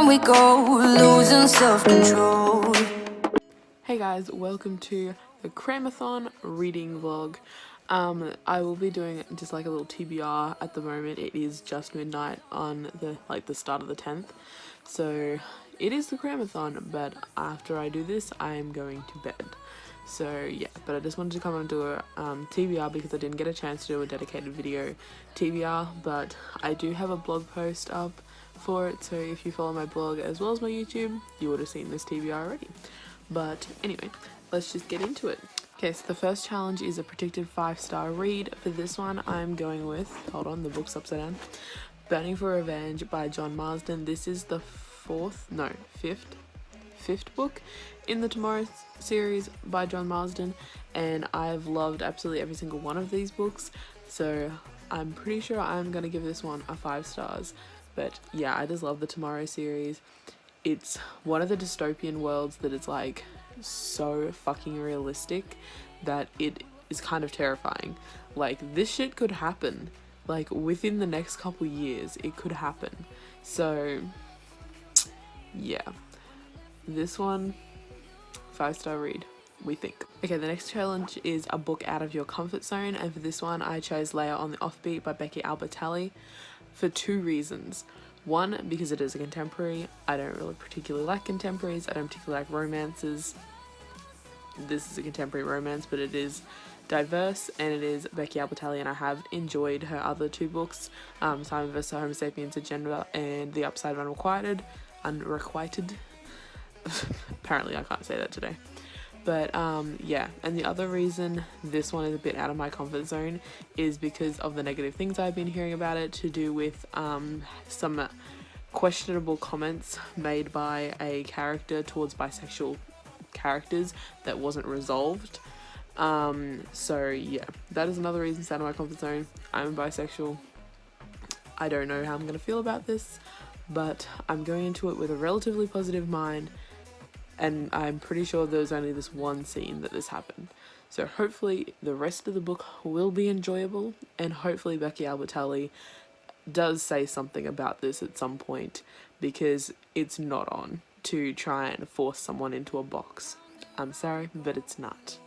we go, losing self-control. Hey guys, welcome to the CramAthon reading vlog. I will be doing just like a little TBR at the moment. It is just midnight on the start of the 10th. So it is the CramAthon, but after I do this, I am going to bed. So yeah, but I just wanted to come and do a TBR because I didn't get a chance to do a dedicated video TBR, but I do have a blog post up for it. So if you follow my blog as well as my YouTube, you would have seen this TBR already. But anyway, let's just get into it. Okay, so the first challenge is a predicted 5-star read. For this one, I'm going with, hold on, the book's upside down, Burning for Revenge by John Marsden. This is the fifth book in the Tomorrow series by John Marsden, and I've loved absolutely every single one of these books, so I'm pretty sure I'm gonna give this one a 5 stars. But yeah, I just love the Tomorrow series. It's one of the dystopian worlds that is like so fucking realistic that it is kind of terrifying. Like, this shit could happen, like within the next couple years it could happen. So yeah, this one, 5-star read, we think. Okay, the next challenge is a book out of your comfort zone, and for this one I chose Leah on the Offbeat by Becky Albertalli for 2 reasons. One, because it is a contemporary. I don't really particularly like contemporaries. I don't particularly like romances. This is a contemporary romance, but it is diverse, and it is Becky Albertalli, and I have enjoyed her other 2 books, Simon vs. Homo Sapiens Agenda and The Upside of Unrequited. Apparently I can't say that today. But yeah, and the other reason this one is a bit out of my comfort zone is because of the negative things I've been hearing about it, to do with some questionable comments made by a character towards bisexual characters that wasn't resolved. So yeah, that is another reason it's out of my comfort zone. I'm bisexual. I don't know how I'm gonna feel about this, but I'm going into it with a relatively positive mind, and I'm pretty sure there's only this one scene that this happened. So hopefully the rest of the book will be enjoyable, and hopefully Becky Albertalli does say something about this at some point, because it's not on to try and force someone into a box. I'm sorry, but it's not.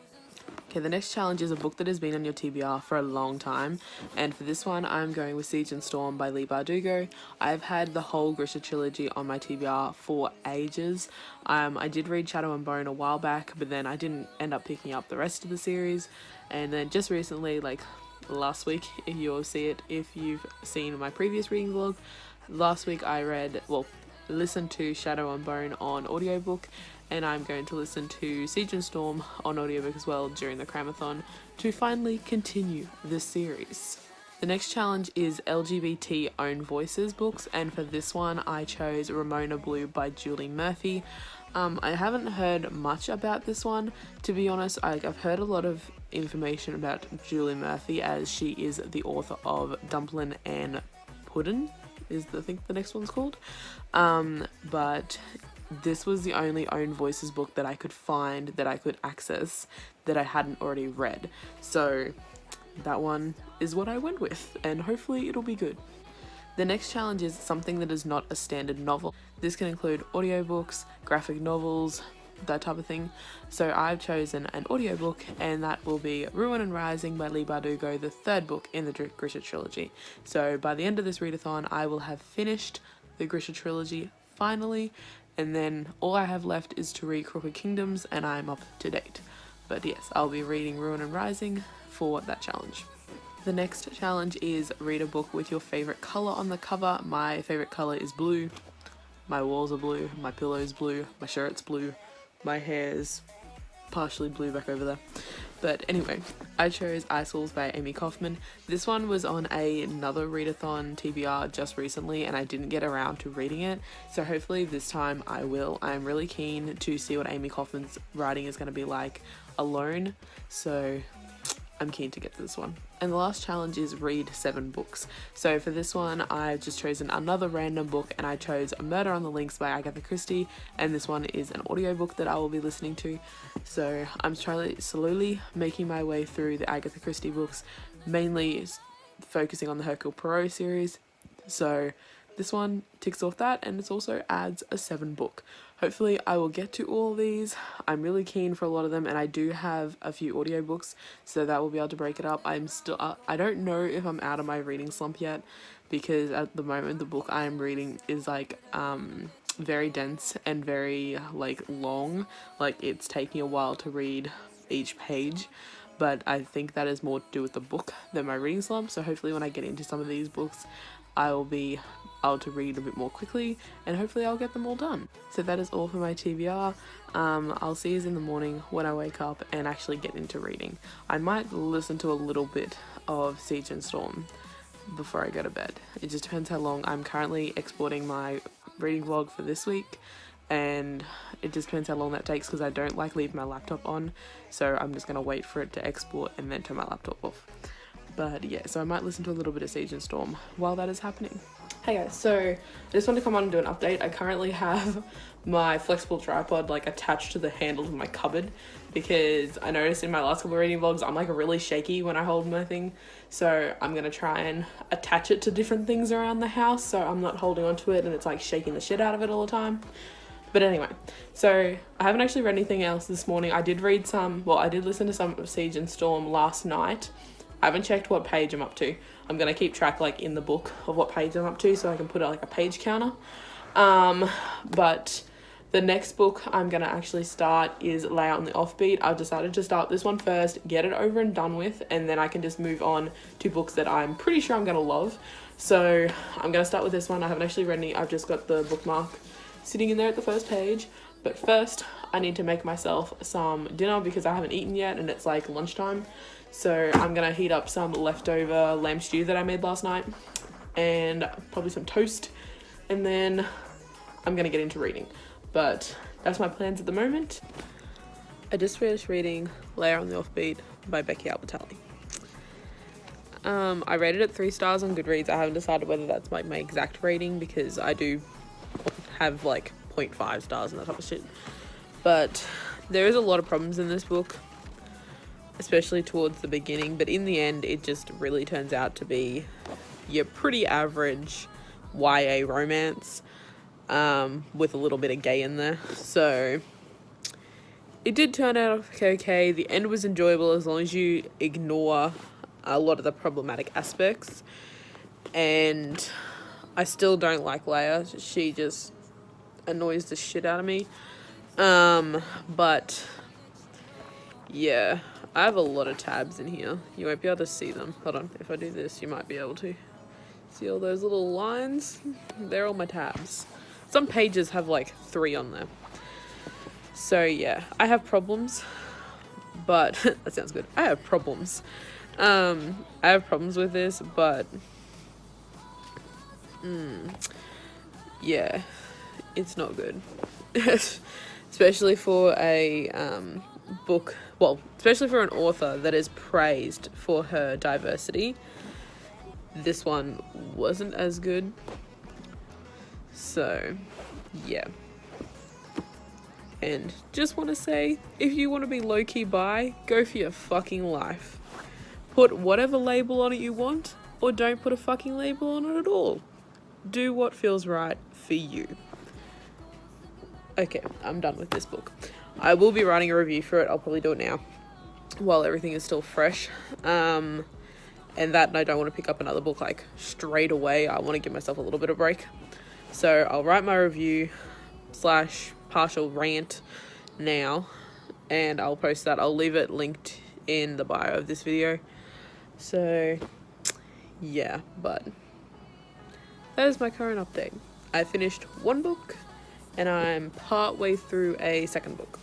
Okay, the next challenge is a book that has been on your TBR for a long time, and for this one I'm going with Siege and Storm by Leah Bardugo. I've had the whole Grisha trilogy on my TBR for ages. I did read Shadow and Bone a while back, but then I didn't end up picking up the rest of the series, and then just recently, like last week, if you'll see it if you've seen my previous reading vlog, last week I listened to Shadow and Bone on audiobook, and I'm going to listen to Siege and Storm on audiobook as well during the CramAthon to finally continue this series. The next challenge is LGBT Own Voices books, and for this one I chose Ramona Blue by Julie Murphy. I haven't heard much about this one, to be honest. I've heard a lot of information about Julie Murphy, as she is the author of Dumplin' and Puddin', is I think the next one's called. But this was the only Own Voices book that I could find, that I could access, that I hadn't already read. So that one is what I went with, and hopefully it'll be good. The next challenge is something that is not a standard novel. This can include audiobooks, graphic novels, that type of thing. So I've chosen an audiobook, and that will be Ruin and Rising by Leah Bardugo, the 3rd book in the Grisha trilogy. So by the end of this readathon I will have finished the Grisha trilogy finally, and then all I have left is to read Crooked Kingdoms, and I'm up to date. But yes, I'll be reading Ruin and Rising for that challenge. The next challenge is read a book with your favourite colour on the cover. My favourite colour is blue. My walls are blue, my pillow's blue, my shirt's blue, my hair's partially blue back over there. But anyway, I chose Ice Walls by Amy Kaufman. This one was on another readathon TBR just recently, and I didn't get around to reading it, so hopefully this time I will. I'm really keen to see what Amy Kaufman's writing is going to be like alone, so I'm keen to get to this one. And the last challenge is read 7 books. So for this one I've just chosen another random book, and I chose Murder on the Links by Agatha Christie, and this one is an audiobook that I will be listening to. So I'm slowly making my way through the Agatha Christie books, mainly focusing on the Hercule Poirot series. So this one ticks off that, and it also adds a 7 book. Hopefully I will get to all of these. I'm really keen for a lot of them, and I do have a few audiobooks, so that will be able to break it up. I don't know if I'm out of my reading slump yet, because at the moment the book I am reading is like very dense and very like long. Like, it's taking a while to read each page, but I think that is more to do with the book than my reading slump. So hopefully when I get into some of these books, I will be able to read a bit more quickly, and hopefully I'll get them all done. So that is all for my TBR. I'll see you in the morning when I wake up and actually get into reading. I might listen to a little bit of Siege and Storm before I go to bed. It just depends how long. I'm currently exporting my reading vlog for this week, and it just depends how long that takes, because I don't like leave my laptop on, so I'm just gonna wait for it to export and then turn my laptop off. But yeah, so I might listen to a little bit of Siege and Storm while that is happening. Hey guys, so I just want to come on and do an update. I currently have my flexible tripod like attached to the handle of my cupboard, because I noticed in my last couple of reading vlogs I'm like really shaky when I hold my thing, so I'm gonna try and attach it to different things around the house so I'm not holding onto it and it's like shaking the shit out of it all the time. But anyway, so I haven't actually read anything else this morning. I did listen to some of Siege and Storm last night. I haven't checked what page I'm up to. I'm gonna keep track like in the book of what page I'm up to, so I can put like a page counter. But the next book I'm gonna actually start is Leah on the Offbeat. I've decided to start this one first, get it over and done with, and then I can just move on to books that I'm pretty sure I'm gonna love. So I'm gonna start with this one. I haven't actually read any. I've just got the bookmark sitting in there at the first page. But first I need to make myself some dinner, because I haven't eaten yet and it's like lunchtime. So I'm gonna heat up some leftover lamb stew that I made last night, and probably some toast, and then I'm gonna get into reading. But that's my plans at the moment. I just finished reading Leah on the Offbeat by Becky Albertalli. I rated it 3 stars on Goodreads. I haven't decided whether that's like my exact rating, because I do have like 0.5 stars and that type of shit. But there is a lot of problems in this book, especially towards the beginning, but in the end it just really turns out to be your pretty average YA romance, with a little bit of gay in there. So it did turn out okay. The end was enjoyable as long as you ignore a lot of the problematic aspects, and I still don't like Leah. She just annoys the shit out of me. But yeah, I have a lot of tabs in here. You won't be able to see them. Hold on, if I do this, you might be able to see all those little lines. They're all my tabs. Some pages have like 3 on there. So yeah, I have problems, but that sounds good. I have problems. I have problems with this, but yeah, it's not good. Especially for a book, well, especially for an author that is praised for her diversity. This one wasn't as good. So yeah, and just want to say, if you want to be low-key bi, go for your fucking life. Put whatever label on it you want, or don't put a fucking label on it at all. Do what feels right for you. Okay, I'm done with this book. I will be writing a review for it. I'll probably do it now while everything is still fresh. And that, and I don't want to pick up another book like straight away. I want to give myself a little bit of break. So I'll write my review / partial rant now, and I'll post that. I'll leave it linked in the bio of this video. So yeah, but that is my current update. I finished 1 book and I'm part way through a 2nd book.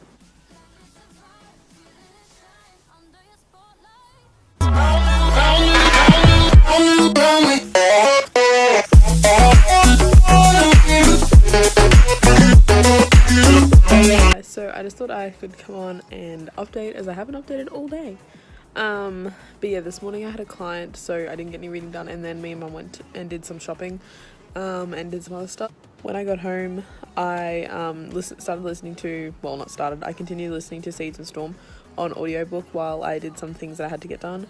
So I just thought I could come on and update, as I haven't updated all day. But yeah, this morning I had a client, so I didn't get any reading done, and then me and Mum went and did some shopping, and did some other stuff. When I got home, I I continued listening to Siege and Storm on audiobook while I did some things that I had to get done,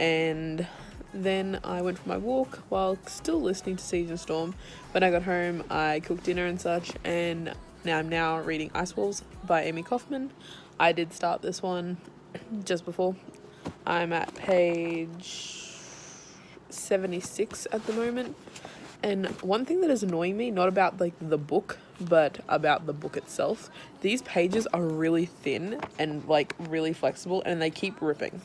and then I went for my walk while still listening to Siege and Storm. When I got home, I cooked dinner and such, and I'm now reading Ice Walls by Amy Kaufman. I did start this one just before. I'm at page 76 at the moment. And one thing that is annoying me, not about like the book, but about the book itself, these pages are really thin and like really flexible, and they keep ripping.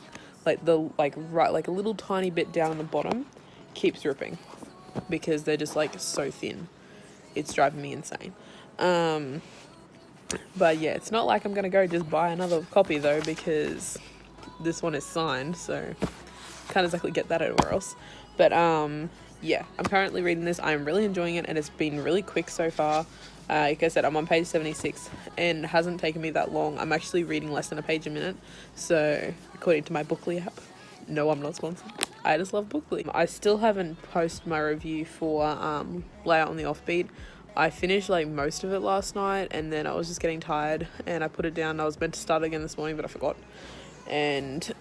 Like a little tiny bit down on the bottom keeps ripping because they're just like so thin. It's driving me insane. But yeah, it's not like I'm gonna go just buy another copy though, because this one is signed, so can't exactly get that anywhere else. But yeah, I'm currently reading this. I'm really enjoying it, and it's been really quick so far. Like I said, I'm on page 76, and it hasn't taken me that long. I'm actually reading less than a page a minute, so according to my Bookly app. No, I'm not sponsored. I just love Bookly. I still haven't posted my review for Leah on the Offbeat. I finished like most of it last night, and then I was just getting tired, and I put it down. I was meant to start again this morning, but I forgot. And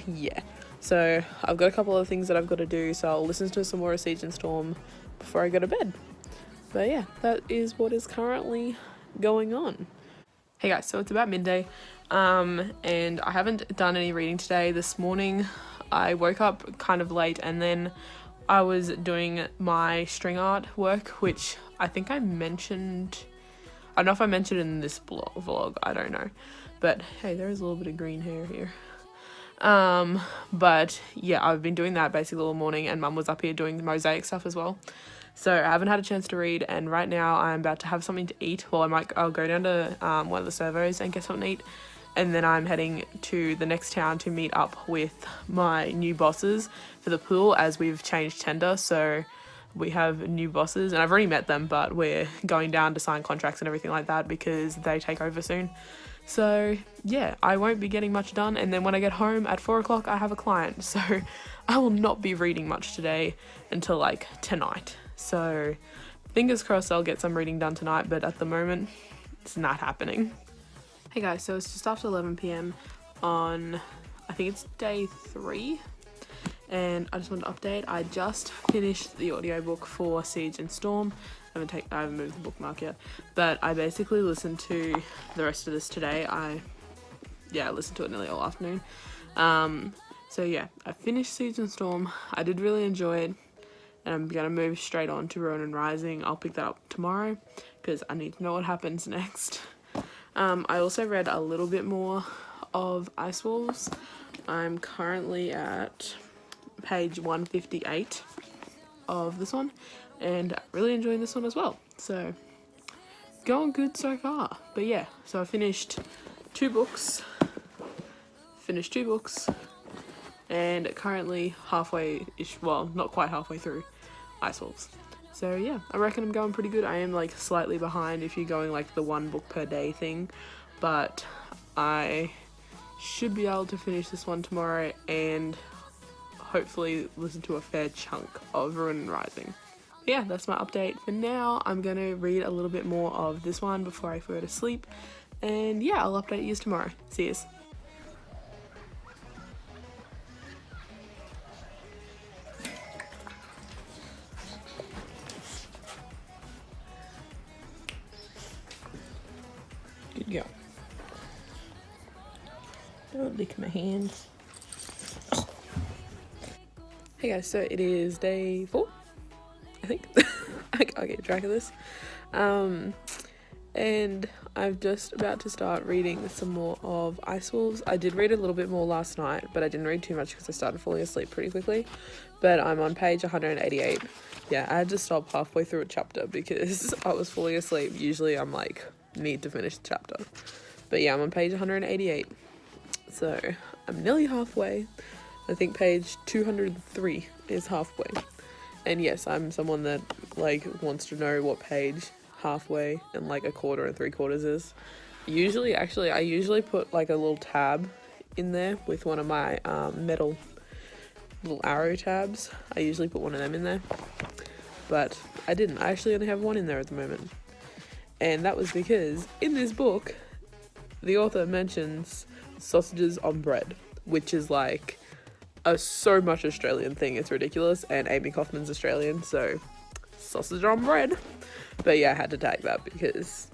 yeah. So I've got a couple of things that I've got to do, so I'll listen to some more of Siege and Storm before I go to bed. But yeah, that is what is currently going on. Hey guys, so it's about midday, and I haven't done any reading today. This morning I woke up kind of late, and then I was doing my string art work, which I think I mentioned. I don't know if I mentioned it in this vlog, I don't know. But hey, there is a little bit of green hair here. But yeah, I've been doing that basically all morning, and Mum was up here doing the mosaic stuff as well. So I haven't had a chance to read, and right now I'm about to have something to eat. Well, I'll go down to one of the servos and get something to eat, and then I'm heading to the next town to meet up with my new bosses for the pool, as we've changed tender. So we have new bosses, and I've already met them, but we're going down to sign contracts and everything like that because they take over soon. So yeah, I won't be getting much done, and then when I get home at 4 o'clock I have a client, so I will not be reading much today until like tonight. So fingers crossed I'll get some reading done tonight, but at the moment it's not happening. Hey guys, so it's just after 11 p.m. on, I think it's day 3, and I just want to update. I just finished the audiobook for Siege and Storm. I haven't moved the bookmark yet, but I basically listened to the rest of this today. I listened to it nearly all afternoon. So yeah, I finished Siege and Storm. I did really enjoy it, and I'm gonna move straight on to Ronin Rising. I'll pick that up tomorrow because I need to know what happens next. I also read a little bit more of Ice Walls. I'm currently at page 158 of this one, and really enjoying this one as well. So going good so far. But yeah, so I finished two books, and currently halfway-ish, well, not quite halfway through Ice Walls. So yeah, I reckon I'm going pretty good. I am like slightly behind if you're going like the 1 book per day thing, but I should be able to finish this one tomorrow and hopefully listen to a fair chunk of Ronin Rising. Yeah, that's my update for now. I'm going to read a little bit more of this one before I go to sleep, and yeah, I'll update you tomorrow. See yous. Good girl. Don't lick my hands. Oh. Hey guys, so it is day 4, I think. I'll get track of this. And I'm just about to start reading some more of Ice Wolves. I did read a little bit more last night, but I didn't read too much because I started falling asleep pretty quickly. But I'm on page 188. Yeah, I had to stop halfway through a chapter because I was falling asleep. Usually I'm like, need to finish the chapter. But yeah, I'm on page 188. So I'm nearly halfway. I think page 203 is halfway. And yes, I'm someone that like wants to know what page halfway and like a quarter and 3/4 is. I usually put like a little tab in there with one of my metal little arrow tabs. I usually put one of them in there, but I didn't. I actually only have one in there at the moment, and that was because in this book the author mentions sausages on bread, which is like a so much Australian thing. It's ridiculous. And Amy Kaufman's Australian, so sausage on bread. But yeah, I had to tag that because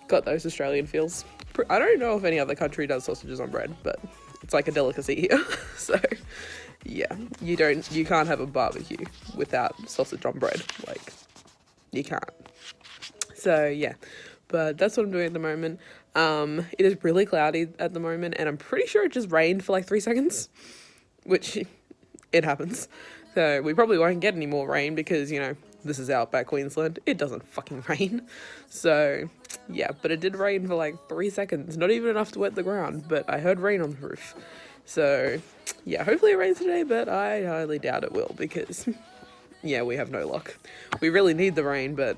got those Australian feels. I don't know if any other country does sausages on bread, but it's like a delicacy here. So yeah, you can't have a barbecue without sausage on bread. Like, you can't. So yeah, but that's what I'm doing at the moment. It is really cloudy at the moment, and I'm pretty sure it just rained for like 3 seconds, which it happens. So we probably won't get any more rain because, you know, this is outback Queensland. It doesn't fucking rain. So yeah, but it did rain for like 3 seconds. Not even enough to wet the ground, but I heard rain on the roof. So yeah, hopefully it rains today, but I highly doubt it will because yeah, we have no luck. We really need the rain, but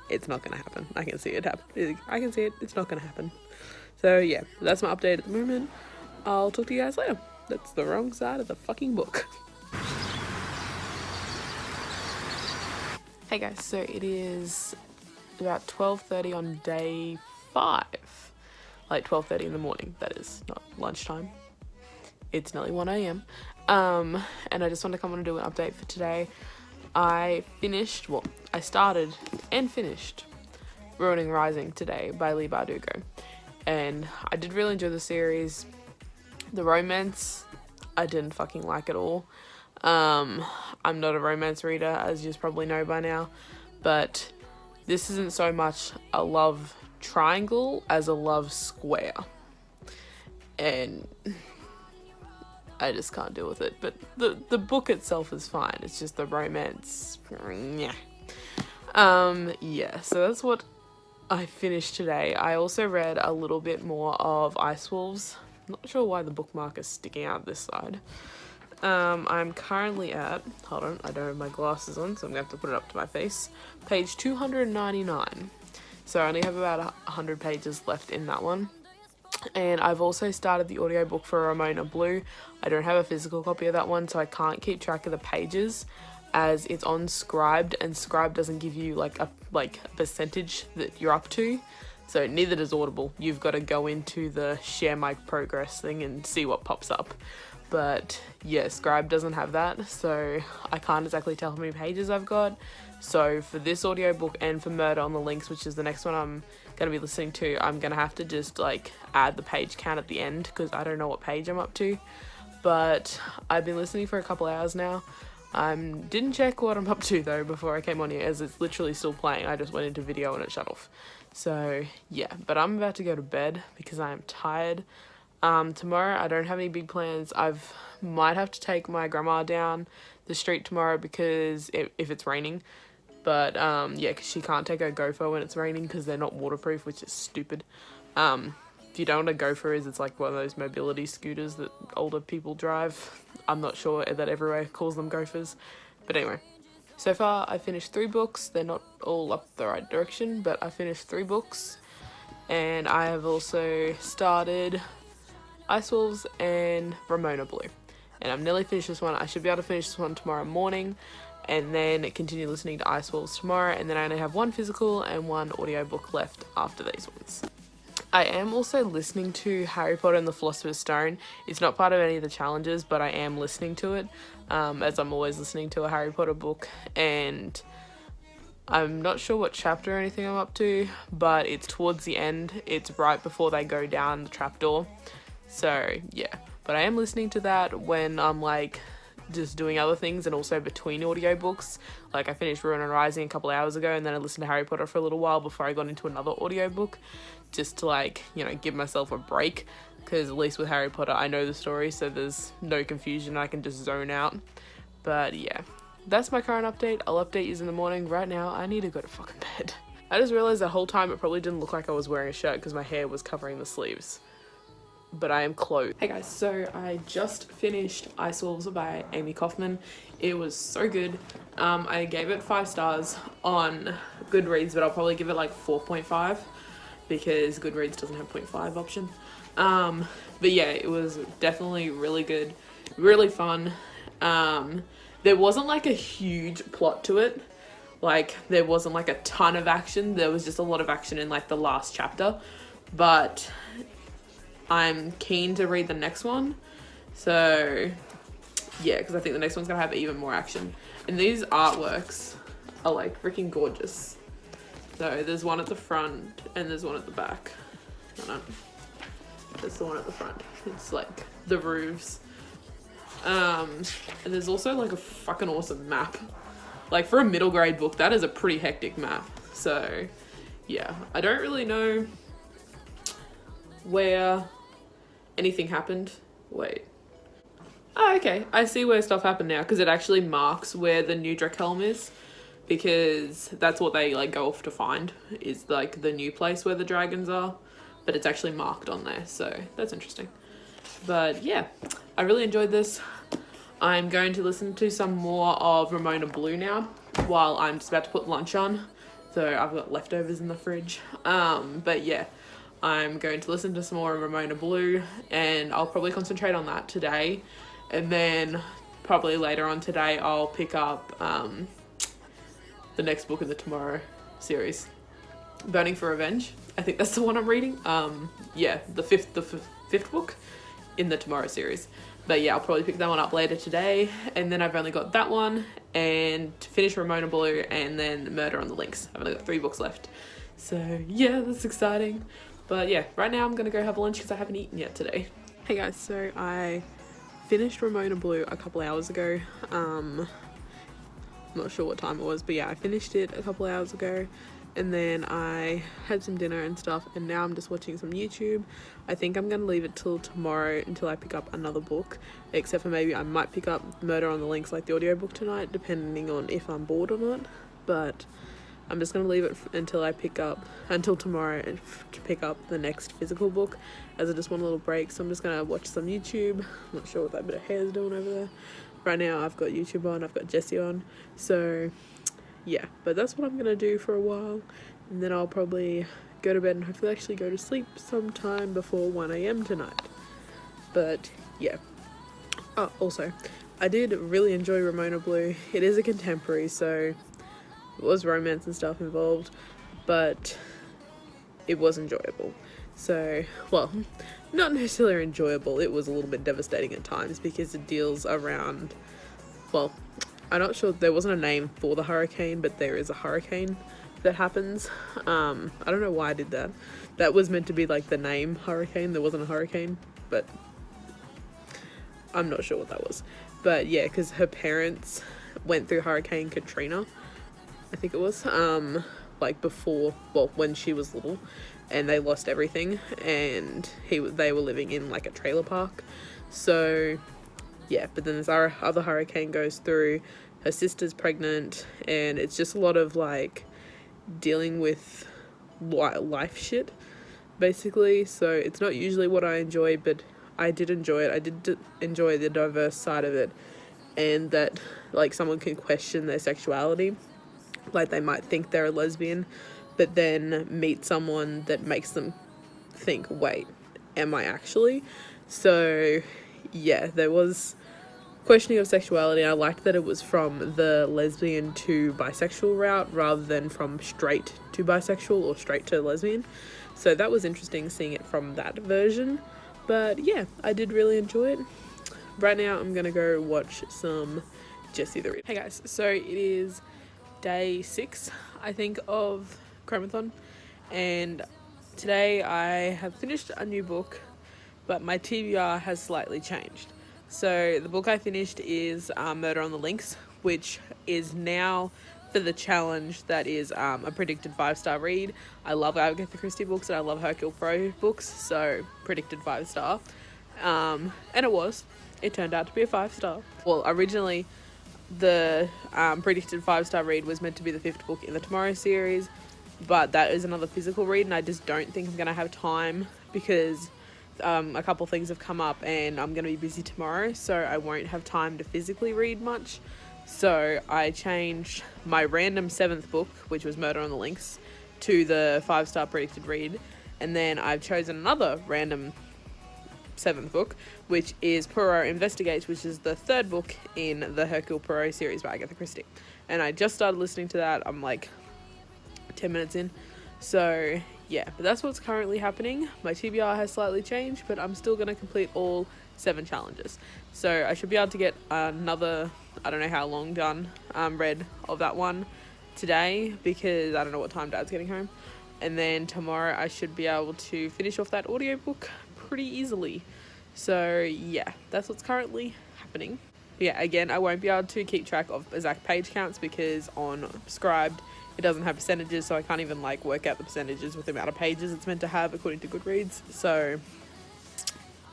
it's not gonna happen. I can see it happen. I can see it. It's not gonna happen. So yeah, that's my update at the moment. I'll talk to you guys later. That's the wrong side of the fucking book. Hey guys, so it is about 12:30 on day 5. Like 12:30 in the morning, that is, not lunchtime. It's nearly 1 a.m. And I just want to come on and do an update for today. I started and finished Ruining Rising today by Leah Bardugo. And I did really enjoy the series. The romance, I didn't fucking like at all. I'm not a romance reader, as you probably know by now, but this isn't so much a love triangle as a love square. And I just can't deal with it. But the book itself is fine. It's just the romance. Yeah. Yeah, so that's what I finished today. I also read a little bit more of Ice Wolves. I'm not sure why the bookmark is sticking out this side. I'm currently at, hold on, I don't have my glasses on, so I'm gonna have to put it up to my face. Page 299. So I only have about 100 pages left in that one. And I've also started the audiobook for Ramona Blue. I don't have a physical copy of that one, so I can't keep track of the pages as it's on Scribed, and Scribed doesn't give you like a percentage that you're up to. So neither does Audible. You've got to go into the share my progress thing and see what pops up. But yeah, Scribe doesn't have that, so I can't exactly tell how many pages I've got. So for this audiobook and for Murder on the Links, which is the next one I'm going to be listening to, I'm going to have to just like add the page count at the end because I don't know what page I'm up to. But I've been listening for a couple hours now. Didn't check what I'm up to though before I came on here, as it's literally still playing. I just went into video and it shut off. So yeah, but I'm about to go to bed because I am tired. Tomorrow I don't have any big plans. Might have to take my grandma down the street tomorrow because if it's raining. But yeah, because she can't take her gopher when it's raining because they're not waterproof, which is stupid. If you don't know what a gopher is, it's like one of those mobility scooters that older people drive. I'm not sure that everywhere calls them gophers. But anyway, so far I finished 3 books. They're not all up the right direction, but I finished 3 books. And I have also started Ice Wolves and Ramona Blue. And I'm nearly finished this one. I should be able to finish this one tomorrow morning and then continue listening to Ice Wolves tomorrow. And then I only have 1 physical and 1 audiobook left after these ones. I am also listening to Harry Potter and the Philosopher's Stone. It's not part of any of the challenges, but I am listening to it, as I'm always listening to a Harry Potter book. And I'm not sure what chapter or anything I'm up to, but it's towards the end. It's right before they go down the trapdoor. So yeah, but I am listening to that when I'm like just doing other things and also between audiobooks. Like I finished Ruining Rising a couple hours ago and then I listened to Harry Potter for a little while before I got into another audiobook, just to like, you know, give myself a break, because at least with Harry Potter I know the story, so there's no confusion. I can just zone out. But yeah, that's my current update. I'll update you in the morning. Right now I need to go to fucking bed. I just realized the whole time it probably didn't look like I was wearing a shirt because my hair was covering the sleeves, but I am clothed. Hey guys, so I just finished Ice Wolves by Amy Kaufman. It was so good. I gave it 5 stars on Goodreads, but I'll probably give it like 4.5 because Goodreads doesn't have 0.5 option. But yeah, it was definitely really good, really fun. There wasn't like a huge plot to it. Like there wasn't like a ton of action. There was just a lot of action in like the last chapter, but I'm keen to read the next one. So yeah, because I think the next one's gonna have even more action. And these artworks are like freaking gorgeous. So there's one at the front and there's one at the back. I don't know. That's the one at the front. It's like the roofs. And there's also like a fucking awesome map. Like for a middle grade book, that is a pretty hectic map. So yeah, I don't really know where anything happened. Wait. Oh, okay. I see where stuff happened now, because it actually marks where the new Drakelm is, because that's what they like go off to find, is like the new place where the dragons are, but it's actually marked on there, so that's interesting. But yeah, I really enjoyed this. I'm going to listen to some more of Ramona Blue now while I'm just about to put lunch on, so I've got leftovers in the fridge. But yeah, I'm going to listen to some more of Ramona Blue, and I'll probably concentrate on that today. And then probably later on today, I'll pick up the next book in the Tomorrow series, Burning for Revenge. I think that's the one I'm reading. Yeah, the fifth book in the Tomorrow series. But yeah, I'll probably pick that one up later today. And then I've only got that one, and to finish Ramona Blue, and then Murder on the Links. I've only got 3 books left. So yeah, that's exciting. But yeah, right now I'm gonna go have lunch because I haven't eaten yet today. Hey guys, so I finished Ramona Blue a couple hours ago. I'm not sure what time it was, but yeah, I finished it a couple hours ago, and then I had some dinner and stuff, and now I'm just watching some YouTube. I think I'm gonna leave it till tomorrow until I pick up another book, except for maybe I might pick up Murder on the Links, like the audiobook tonight, depending on if I'm bored or not. But I'm just gonna leave it until tomorrow to pick up the next physical book, as I just want a little break. So I'm just gonna watch some YouTube. I'm not sure what that bit of hair is doing over there. Right now I've got YouTube on, I've got Jessie on, so yeah, but that's what I'm gonna do for a while, and then I'll probably go to bed and hopefully actually go to sleep sometime before 1 a.m. tonight. But yeah. Oh, also, I did really enjoy Ramona Blue. It is a contemporary, so it was romance and stuff involved, but it was enjoyable. So, well, not necessarily enjoyable, it was a little bit devastating at times, because it deals around, well, I'm not sure, there wasn't a name for the hurricane, but there is a hurricane that happens. I don't know why I did that. That was meant to be like the name hurricane. There wasn't a hurricane, but I'm not sure what that was. But yeah, because her parents went through Hurricane Katrina, I think it was, like before, well, when she was little, and they lost everything, and they were living in like a trailer park. So yeah, but then this other hurricane goes through, her sister's pregnant, and it's just a lot of like dealing with life shit, basically. So it's not usually what I enjoy, but I did enjoy it. I did enjoy the diverse side of it, and that like someone can question their sexuality. Like they might think they're a lesbian, but then meet someone that makes them think, wait, am I actually? So yeah, there was questioning of sexuality. I liked that it was from the lesbian to bisexual route rather than from straight to bisexual or straight to lesbian. So that was interesting seeing it from that version. But yeah, I did really enjoy it. Right now I'm gonna go watch some Jessie the Reader. Hey guys, so it is day 6, I think, of CramAThon, and today I have finished a new book, but my TBR has slightly changed. So the book I finished is Murder on the Links, which is now for the challenge that is a predicted 5-star read. I love Agatha Christie books and I love Hercule Poirot books, so predicted 5-star. And it turned out to be a 5-star. Well, originally the predicted 5-star read was meant to be the 5th book in the Tomorrow series, but that is another physical read, and I just don't think I'm gonna have time because a couple things have come up and I'm gonna be busy tomorrow, so I won't have time to physically read much. So I changed my random 7th book, which was Murder on the Links, to the 5-star predicted read, and then I've chosen another random 7th book, which is Poirot Investigates, which is the 3rd book in the Hercule Poirot series by Agatha Christie. And I just started listening to that. I'm like 10 minutes in. So yeah, but that's what's currently happening. My TBR has slightly changed, but I'm still going to complete all 7 challenges. So I should be able to get another, I don't know how long done, read of that one today, because I don't know what time Dad's getting home. And then tomorrow I should be able to finish off that audiobook pretty easily. So yeah, that's what's currently happening. Yeah, again, I won't be able to keep track of exact page counts because on Scribed it doesn't have percentages, so I can't even like work out the percentages with the amount of pages it's meant to have according to Goodreads. So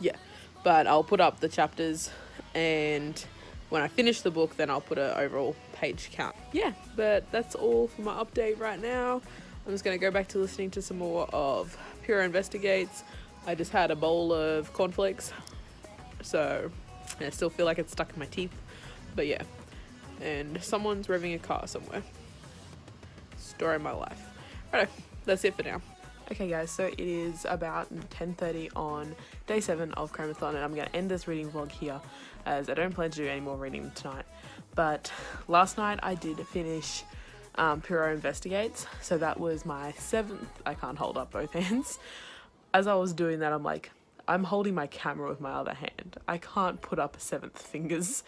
yeah, but I'll put up the chapters, and when I finish the book then I'll put an overall page count. Yeah, but that's all for my update right now. I'm just going to go back to listening to some more of Pure Investigates. I just had a bowl of cornflakes, so I still feel like it's stuck in my teeth. But yeah, and someone's revving a car somewhere. Story of my life. Alright, that's it for now. Okay guys, so it is about 10:30 on day 7 of CramAThon, and I'm going to end this reading vlog here as I don't plan to do any more reading tonight. But last night I did finish Pure Investigates, so that was my 7th. I can't hold up both hands. As I was doing that, I'm holding my camera with my other hand. I can't put up 7th fingers.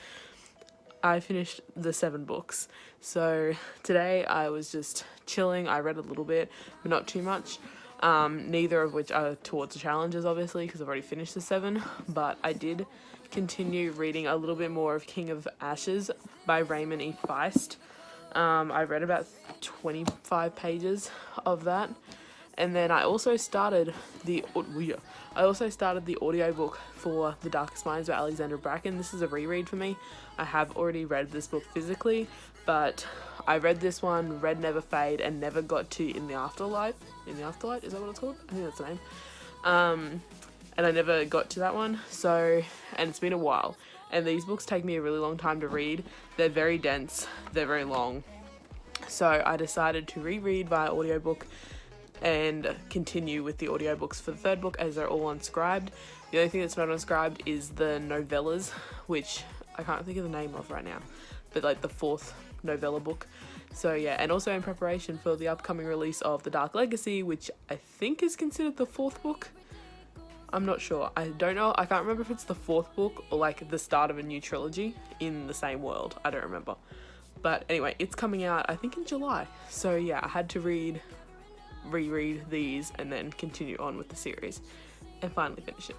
I finished the 7 books. So today I was just chilling. I read a little bit, but not too much. Neither of which are towards the challenges, obviously, because I've already finished the 7. But I did continue reading a little bit more of King of Ashes by Raymond E. Feist. I read about 25 pages of that. And then I also started the audiobook for The Darkest Minds by Alexandra Bracken. This is a reread for me. I have already read this book physically, but I read this one, read Never Fade, and never got to In the Afterlife. In the Afterlife, is that what it's called? I think that's the name. And I never got to that one. So, and it's been a while. And these books take me a really long time to read. They're very dense. They're very long. So I decided to reread via audiobook and continue with the audiobooks for the 3rd book, as they're all unscribed. The only thing that's not unscribed is the novellas, which I can't think of the name of right now, but like the 4th novella book. So yeah, and also in preparation for the upcoming release of The Dark Legacy, which I think is considered the 4th book. I'm not sure. I don't know. I can't remember if it's the 4th book or like the start of a new trilogy in the same world. I don't remember. But anyway, it's coming out I think in July. So yeah, I had to reread these and then continue on with the series and finally finish it,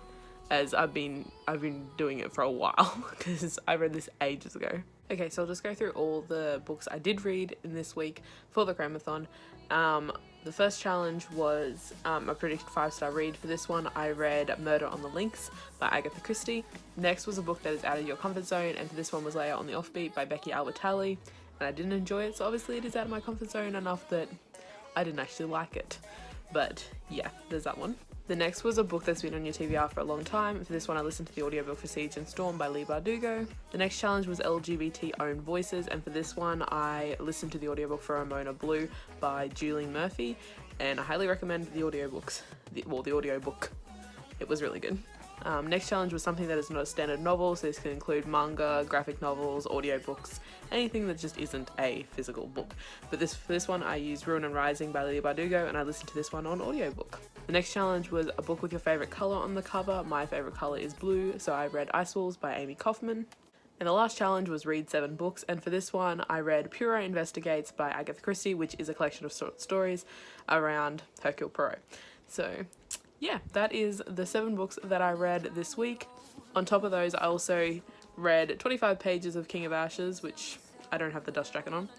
as I've been doing it for a while because I read this ages ago. Okay, so I'll just go through all the books I did read in this week for the CramAthon. The first challenge was a predicted 5-star read. For this one I read Murder on the Links by Agatha Christie. Next was a book that is out of your comfort zone, and for this one was Leah on the Offbeat by Becky Albertalli, and I didn't enjoy it, so obviously it is out of my comfort zone enough that I didn't actually like it. But yeah, there's that one. The next was a book that's been on your TBR for a long time. For this one I listened to the audiobook for Siege and Storm by Leah. The next challenge was LGBT Owned Voices, and for this one I listened to the audiobook for Ramona Blue by Julie Murphy, and I highly recommend the audiobooks. The audiobook. It was really good. Next challenge was something that is not a standard novel, so this can include manga, graphic novels, audiobooks, anything that just isn't a physical book. But for this one I used Ruin and Rising by Leah, and I listened to this one on audiobook. The next challenge was a book with your favourite colour on the cover. My favourite colour is blue, so I read Ice Walls by Amy Kaufman. And the last challenge was read 7 books, and for this one I read Pure Investigates by Agatha Christie, which is a collection of short stories around Hercule Poirot. So yeah, that is the 7 books that I read this week. On top of those, I also read 25 pages of King of Ashes, which I don't have the dust jacket on.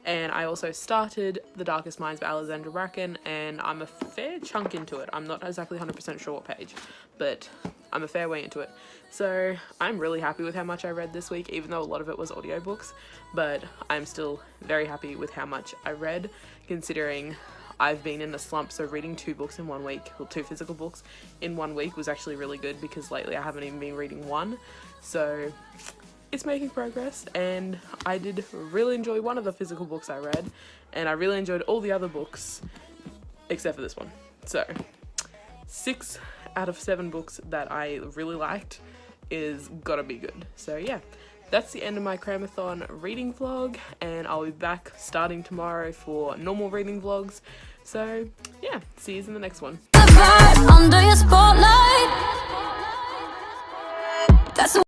And I also started The Darkest Minds by Alexandra Bracken, and I'm a fair chunk into it. I'm not exactly 100% sure what page, but I'm a fair way into it. So I'm really happy with how much I read this week, even though a lot of it was audiobooks, but I'm still very happy with how much I read, considering I've been in a slump, so reading 2 books in 1 week, or 2 physical books in 1 week was actually really good, because lately I haven't even been reading one. So it's making progress, and I did really enjoy one of the physical books I read, and I really enjoyed all the other books except for this one. So 6 out of 7 books that I really liked is gotta be good. So yeah, that's the end of my CramAthon reading vlog, and I'll be back starting tomorrow for normal reading vlogs. So yeah, see you in the next one. Under your spotlight. That's the